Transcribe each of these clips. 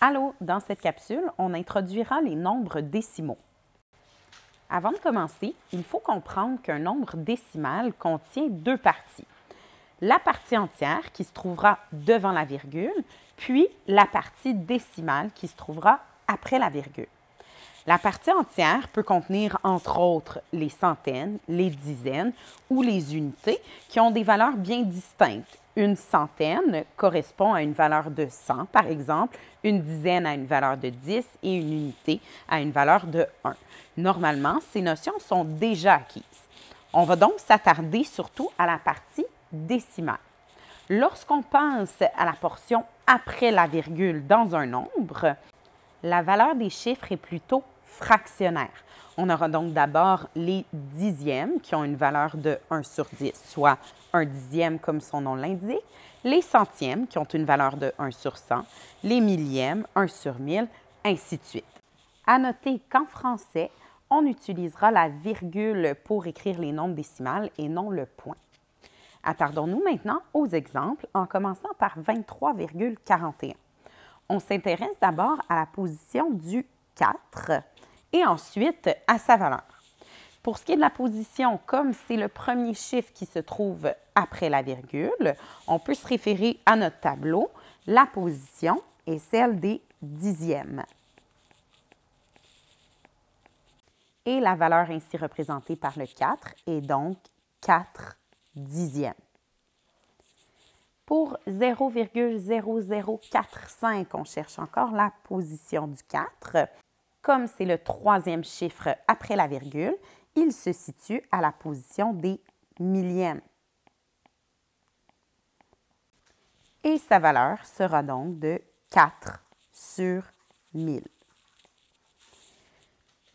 Allô, dans cette capsule, on introduira les nombres décimaux. Avant de commencer, il faut comprendre qu'un nombre décimal contient deux parties. La partie entière qui se trouvera devant la virgule, puis la partie décimale qui se trouvera après la virgule. La partie entière peut contenir, entre autres, les centaines, les dizaines ou les unités qui ont des valeurs bien distinctes. Une centaine correspond à une valeur de 100, par exemple, une dizaine à une valeur de 10 et une unité à une valeur de 1. Normalement, ces notions sont déjà acquises. On va donc s'attarder surtout à la partie décimale. Lorsqu'on pense à la portion après la virgule dans un nombre, la valeur des chiffres est plutôt fractionnaire. On aura donc d'abord les dixièmes qui ont une valeur de 1 sur 10, soit 1 dixième comme son nom l'indique, les centièmes qui ont une valeur de 1 sur 100, les millièmes, 1 sur 1000, ainsi de suite. À noter qu'en français, on utilisera la virgule pour écrire les nombres décimales et non le point. Attardons-nous maintenant aux exemples en commençant par 23,41. On s'intéresse d'abord à la position du 4 et ensuite à sa valeur. Pour ce qui est de la position, comme c'est le premier chiffre qui se trouve après la virgule, on peut se référer à notre tableau. La position est celle des dixièmes. Et la valeur ainsi représentée par le 4 est donc 4 dixièmes. Pour 0,0045, on cherche encore la position du 4. Comme c'est le troisième chiffre après la virgule, il se situe à la position des millièmes. Et sa valeur sera donc de 4 sur 1000.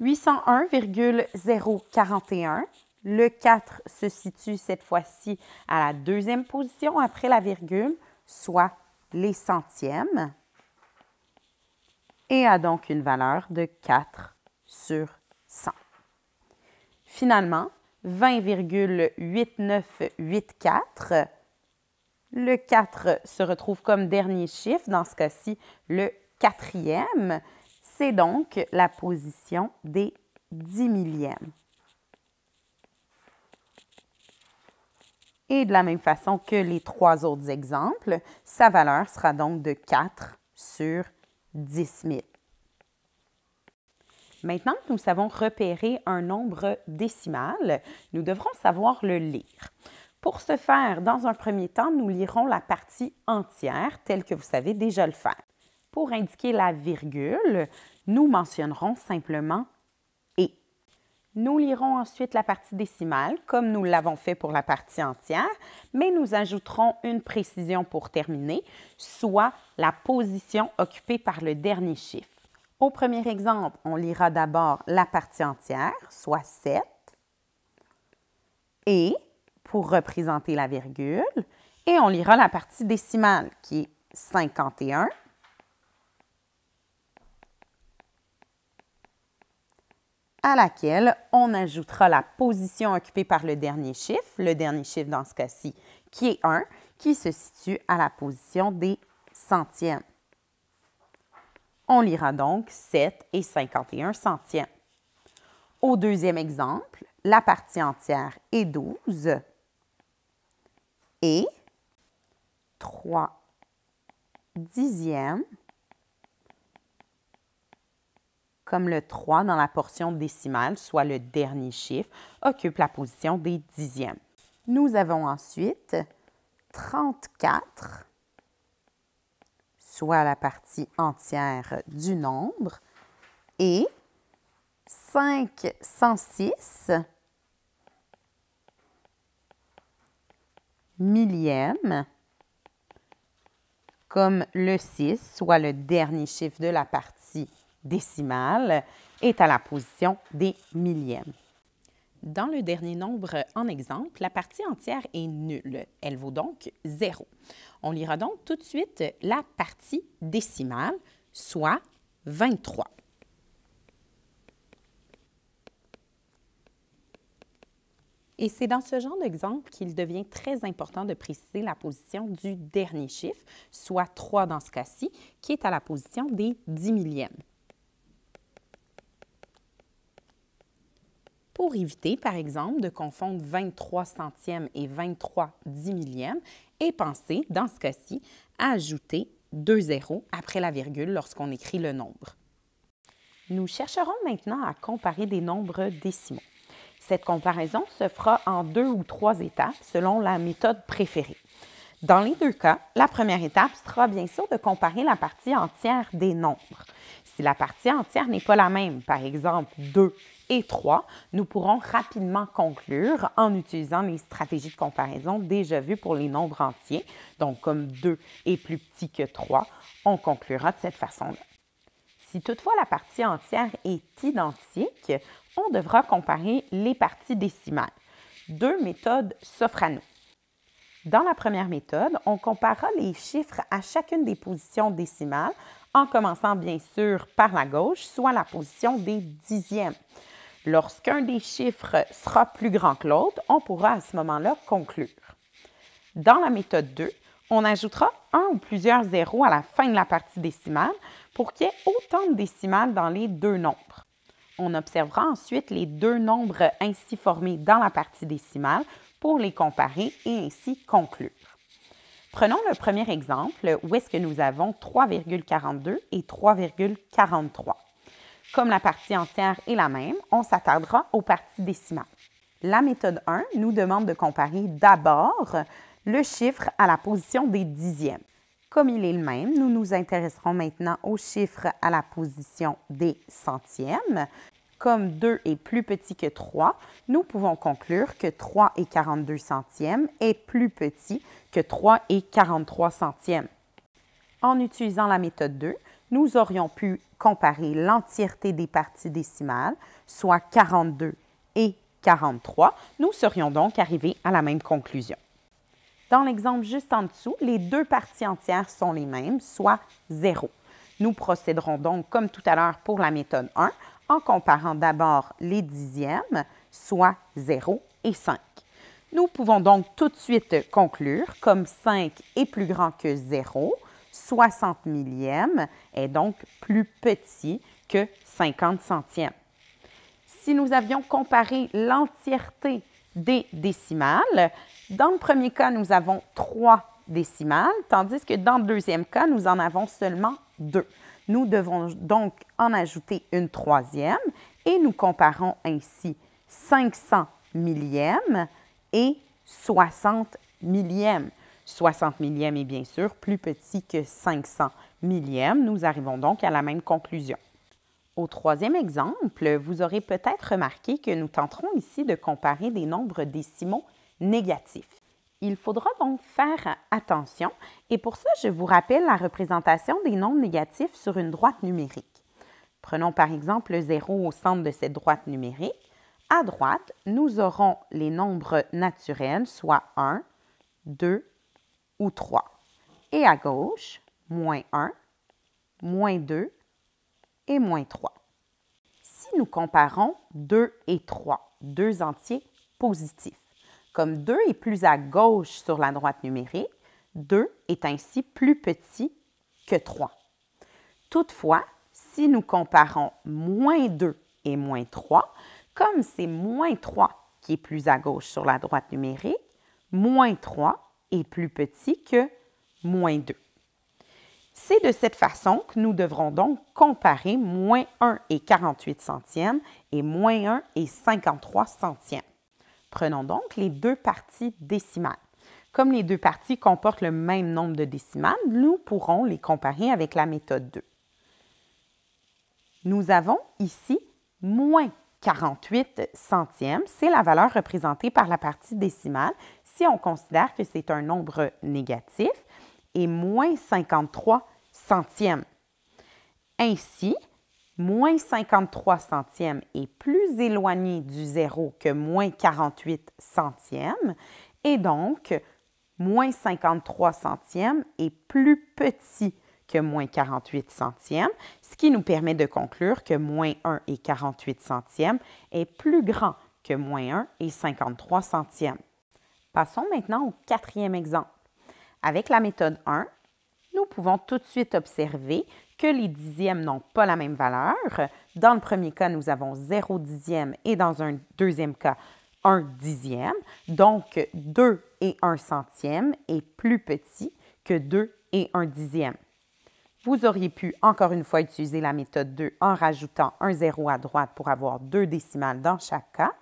801,041. Le 4 se situe cette fois-ci à la deuxième position après la virgule, soit les centièmes, et a donc une valeur de 4 sur 100. Finalement, 20,8984. Le 4 se retrouve comme dernier chiffre, dans ce cas-ci, le quatrième. C'est donc la position des 10 millièmes. Et de la même façon que les trois autres exemples, sa valeur sera donc de 4 sur 10 000. Maintenant que nous savons repérer un nombre décimal, nous devrons savoir le lire. Pour ce faire, dans un premier temps, nous lirons la partie entière telle que vous savez déjà le faire. Pour indiquer la virgule, nous mentionnerons simplement « et ». Nous lirons ensuite la partie décimale, comme nous l'avons fait pour la partie entière, mais nous ajouterons une précision pour terminer, soit la position occupée par le dernier chiffre. Au premier exemple, on lira d'abord la partie entière, soit 7, et pour représenter la virgule, et on lira la partie décimale, qui est 51, à laquelle on ajoutera la position occupée par le dernier chiffre dans ce cas-ci, qui est 1, qui se situe à la position des centièmes. On lira donc 7 et 51 centièmes. Au deuxième exemple, la partie entière est 12 et 3 dixièmes, comme le 3 dans la portion décimale, soit le dernier chiffre, occupe la position des dixièmes. Nous avons ensuite 34, soit la partie entière du nombre, et 506 millièmes, comme le 6, soit le dernier chiffre de la partie décimale, est à la position des millièmes. Dans le dernier nombre en exemple, la partie entière est nulle. Elle vaut donc 0. On lira donc tout de suite la partie décimale, soit 23. Et c'est dans ce genre d'exemple qu'il devient très important de préciser la position du dernier chiffre, soit 3 dans ce cas-ci, qui est à la position des 10 millièmes. Pour éviter, par exemple, de confondre 23 centièmes et 23 dix millièmes, et penser, dans ce cas-ci, à ajouter 2 zéros après la virgule lorsqu'on écrit le nombre. Nous chercherons maintenant à comparer des nombres décimaux. Cette comparaison se fera en 2 ou 3 étapes selon la méthode préférée. Dans les deux cas, la première étape sera bien sûr de comparer la partie entière des nombres. Si la partie entière n'est pas la même, par exemple 2 et 3, nous pourrons rapidement conclure en utilisant les stratégies de comparaison déjà vues pour les nombres entiers. Donc, comme 2 est plus petit que 3, on conclura de cette façon-là. Si toutefois la partie entière est identique, on devra comparer les parties décimales. Deux méthodes s'offrent à nous. Dans la première méthode, on comparera les chiffres à chacune des positions décimales en commençant bien sûr par la gauche, soit la position des dixièmes. Lorsqu'un des chiffres sera plus grand que l'autre, on pourra à ce moment-là conclure. Dans la méthode 2, on ajoutera un ou plusieurs zéros à la fin de la partie décimale pour qu'il y ait autant de décimales dans les deux nombres. On observera ensuite les deux nombres ainsi formés dans la partie décimale pour les comparer et ainsi conclure. Prenons le premier exemple où est-ce que nous avons 3,42 et 3,43. Comme la partie entière est la même, on s'attardera aux parties décimales. La méthode 1 nous demande de comparer d'abord le chiffre à la position des dixièmes. Comme il est le même, nous nous intéresserons maintenant au chiffre à la position des centièmes. Comme 2 est plus petit que 3, nous pouvons conclure que 3 et 42 centièmes est plus petit que 3 et 43 centièmes. En utilisant la méthode 2, nous aurions pu comparer l'entièreté des parties décimales, soit 42 et 43. Nous serions donc arrivés à la même conclusion. Dans l'exemple juste en dessous, les deux parties entières sont les mêmes, soit 0. Nous procéderons donc comme tout à l'heure pour la méthode 1 en comparant d'abord les dixièmes, soit 0 et 5. Nous pouvons donc tout de suite conclure, comme 5 est plus grand que 0, 60 millièmes est donc plus petit que 50 centièmes. Si nous avions comparé l'entièreté des décimales, dans le premier cas, nous avons 3 décimales, tandis que dans le deuxième cas, nous en avons seulement 2. Nous devons donc en ajouter une troisième et nous comparons ainsi 500 millièmes et 60 millièmes. 60 millièmes est bien sûr plus petit que 500 millièmes. Nous arrivons donc à la même conclusion. Au troisième exemple, vous aurez peut-être remarqué que nous tenterons ici de comparer des nombres décimaux négatifs. Il faudra donc faire attention et pour ça, je vous rappelle la représentation des nombres négatifs sur une droite numérique. Prenons par exemple le 0 au centre de cette droite numérique. À droite, nous aurons les nombres naturels, soit 1, 2 ou 3. Et à gauche, moins 1, moins 2 et moins 3. Si nous comparons 2 et 3, deux entiers positifs, comme 2 est plus à gauche sur la droite numérique, 2 est ainsi plus petit que 3. Toutefois, si nous comparons moins 2 et moins 3, comme c'est moins 3 qui est plus à gauche sur la droite numérique, moins 3 est plus petit que moins 2. C'est de cette façon que nous devrons donc comparer moins 1 et 48 centièmes et moins 1 et 53 centièmes. Prenons donc les deux parties décimales. Comme les deux parties comportent le même nombre de décimales, nous pourrons les comparer avec la méthode 2. Nous avons ici moins 48 centièmes, c'est la valeur représentée par la partie décimale si on considère que c'est un nombre négatif, et moins 53 centièmes. Ainsi, moins 53 centièmes est plus éloigné du zéro que moins 48 centièmes et donc moins 53 centièmes est plus petit que moins 48 centièmes, ce qui nous permet de conclure que moins 1 et 48 centièmes est plus grand que moins 1 est 53 centièmes. Passons maintenant au quatrième exemple. Avec la méthode 1, nous pouvons tout de suite observer que les dixièmes n'ont pas la même valeur. Dans le premier cas, nous avons 0 dixième et dans un deuxième cas, 1 dixième. Donc, 2 et 1 centième est plus petit que 2 et 1 dixième. Vous auriez pu encore une fois utiliser la méthode 2 en rajoutant un 0 à droite pour avoir 2 décimales dans chaque cas.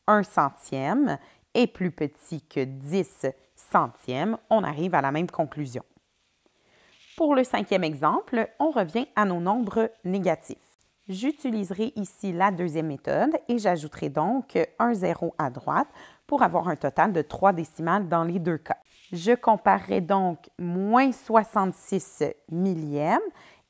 1 centième est plus petit que 10 centièmes. On arrive à la même conclusion. Pour le cinquième exemple, on revient à nos nombres négatifs. J'utiliserai ici la deuxième méthode et j'ajouterai donc un 0 à droite pour avoir un total de 3 décimales dans les deux cas. Je comparerai donc moins 66 millièmes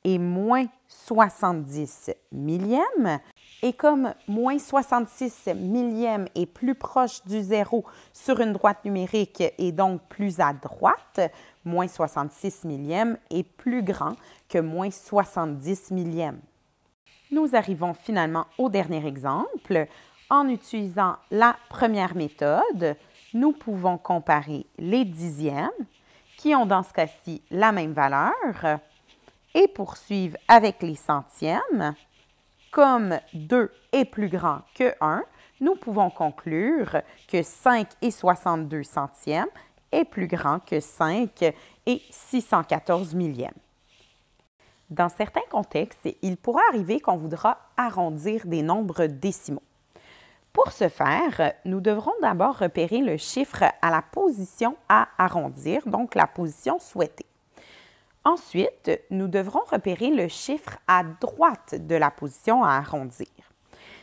et moins 70 millièmes. Et comme moins 66 millièmes est plus proche du 0 sur une droite numérique et donc plus à droite, moins 66 millièmes est plus grand que moins 70 millièmes. Nous arrivons finalement au dernier exemple. En utilisant la première méthode, nous pouvons comparer les dixièmes, qui ont dans ce cas-ci la même valeur, et poursuivre avec les centièmes. Comme 2 est plus grand que 1, nous pouvons conclure que 5 et 62 centièmes est plus grand que 5 et 614 millièmes. Dans certains contextes, il pourra arriver qu'on voudra arrondir des nombres décimaux. Pour ce faire, nous devrons d'abord repérer le chiffre à la position à arrondir, donc la position souhaitée. Ensuite, nous devrons repérer le chiffre à droite de la position à arrondir.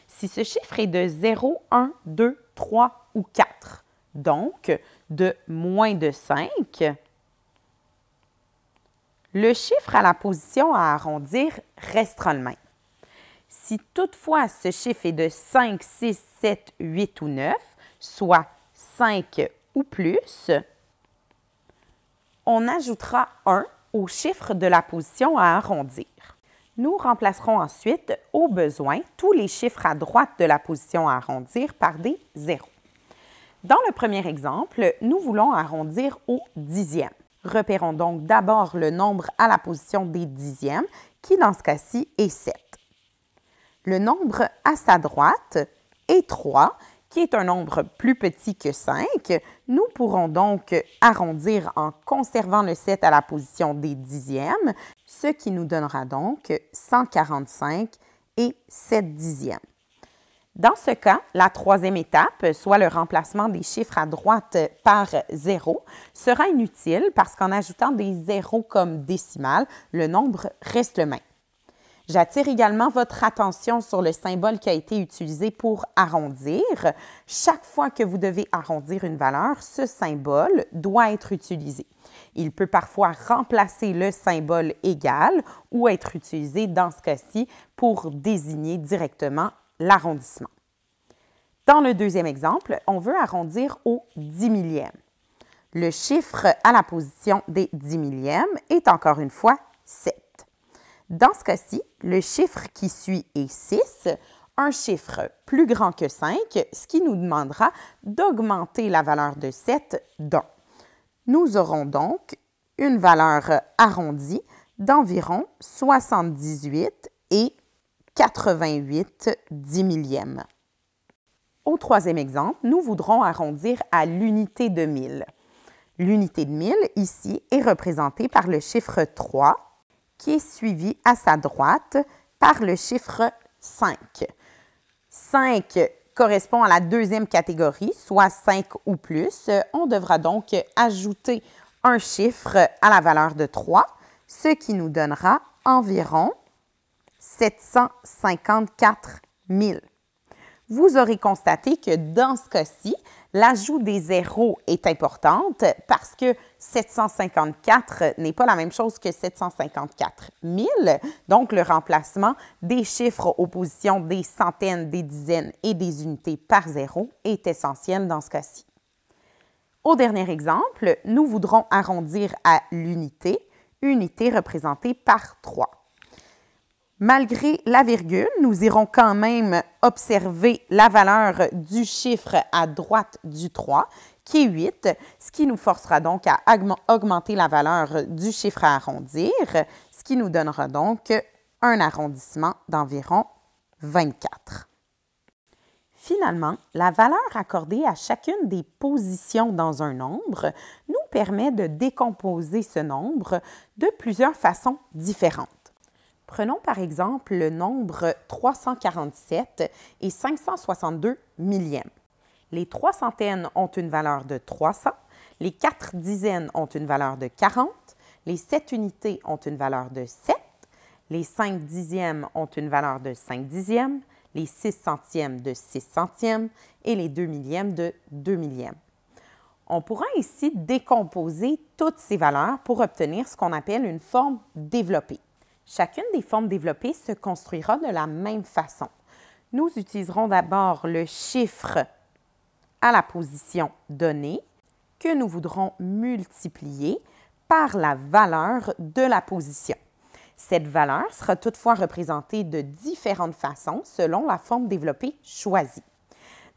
Si ce chiffre est de 0, 1, 2, 3 ou 4, donc de moins de 5, le chiffre à la position à arrondir restera le même. Si toutefois ce chiffre est de 5, 6, 7, 8 ou 9, soit 5 ou plus, on ajoutera 1 au chiffre de la position à arrondir. Nous remplacerons ensuite, au besoin, tous les chiffres à droite de la position à arrondir par des zéros. Dans le premier exemple, nous voulons arrondir au dixième. Repérons donc d'abord le nombre à la position des dixièmes, qui dans ce cas-ci est 7. Le nombre à sa droite est 3, qui est un nombre plus petit que 5. Nous pourrons donc arrondir en conservant le 7 à la position des dixièmes, ce qui nous donnera donc 145 et 7 dixièmes. Dans ce cas, la troisième étape, soit le remplacement des chiffres à droite par 0, sera inutile parce qu'en ajoutant des zéros comme décimales, le nombre reste le même. J'attire également votre attention sur le symbole qui a été utilisé pour arrondir. Chaque fois que vous devez arrondir une valeur, ce symbole doit être utilisé. Il peut parfois remplacer le symbole égal ou être utilisé dans ce cas-ci pour désigner directement l'arrondissement. Dans le deuxième exemple, on veut arrondir au 10 millième. Le chiffre à la position des 10 millièmes est encore une fois 7. Dans ce cas-ci, le chiffre qui suit est 6, un chiffre plus grand que 5, ce qui nous demandera d'augmenter la valeur de 7 d'1. Nous aurons donc une valeur arrondie d'environ 78 et 88 10 millièmes. Au troisième exemple, nous voudrons arrondir à l'unité de 1000. L'unité de 1000, ici, est représentée par le chiffre 3, qui est suivi à sa droite par le chiffre 5. 5 correspond à la deuxième catégorie, soit 5 ou plus. On devra donc ajouter un chiffre à la valeur de 3, ce qui nous donnera environ 754 000. Vous aurez constaté que dans ce cas-ci, l'ajout des zéros est importante parce que 754 n'est pas la même chose que 754 000. Donc, le remplacement des chiffres aux positions des centaines, des dizaines et des unités par zéro est essentiel dans ce cas-ci. Au dernier exemple, nous voudrons arrondir à l'unité, unité représentée par 3. Malgré la virgule, nous irons quand même observer la valeur du chiffre à droite du 3, qui est 8, ce qui nous forcera donc à augmenter la valeur du chiffre à arrondir, ce qui nous donnera donc un arrondissement d'environ 24. Finalement, la valeur accordée à chacune des positions dans un nombre nous permet de décomposer ce nombre de plusieurs façons différentes. Prenons par exemple le nombre 347 et 562 millièmes. Les 3 centaines ont une valeur de 300, les 4 dizaines ont une valeur de 40, les 7 unités ont une valeur de 7, les 5 dixièmes ont une valeur de 5 dixièmes, les 6 centièmes de 6 centièmes et les 2 millièmes de 2 millièmes. On pourra ici décomposer toutes ces valeurs pour obtenir ce qu'on appelle une forme développée. Chacune des formes développées se construira de la même façon. Nous utiliserons d'abord le chiffre à la position donnée que nous voudrons multiplier par la valeur de la position. Cette valeur sera toutefois représentée de différentes façons selon la forme développée choisie.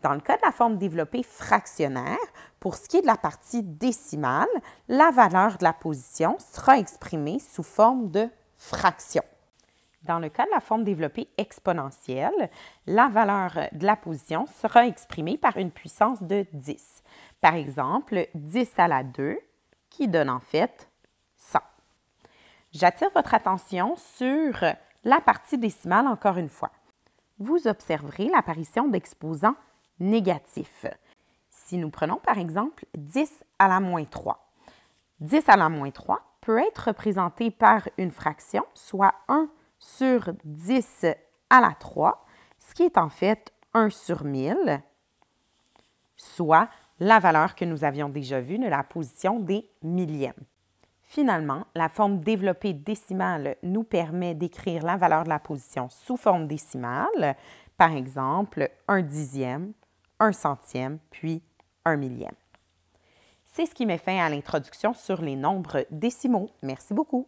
Dans le cas de la forme développée fractionnaire, pour ce qui est de la partie décimale, la valeur de la position sera exprimée sous forme de fraction. Dans le cas de la forme développée exponentielle, la valeur de la position sera exprimée par une puissance de 10. Par exemple, 10 à la 2, qui donne en fait 100. J'attire votre attention sur la partie décimale encore une fois. Vous observerez l'apparition d'exposants négatifs. Si nous prenons par exemple 10 à la moins 3, 10 à la moins 3 peut être représenté par une fraction, soit 1 sur 10 à la 3, ce qui est en fait 1 sur 1000, soit la valeur que nous avions déjà vue de la position des millièmes. Finalement, la forme développée décimale nous permet d'écrire la valeur de la position sous forme décimale, par exemple 1 dixième, 1 centième, puis 1 millième. C'est ce qui met fin à l'introduction sur les nombres décimaux. Merci beaucoup.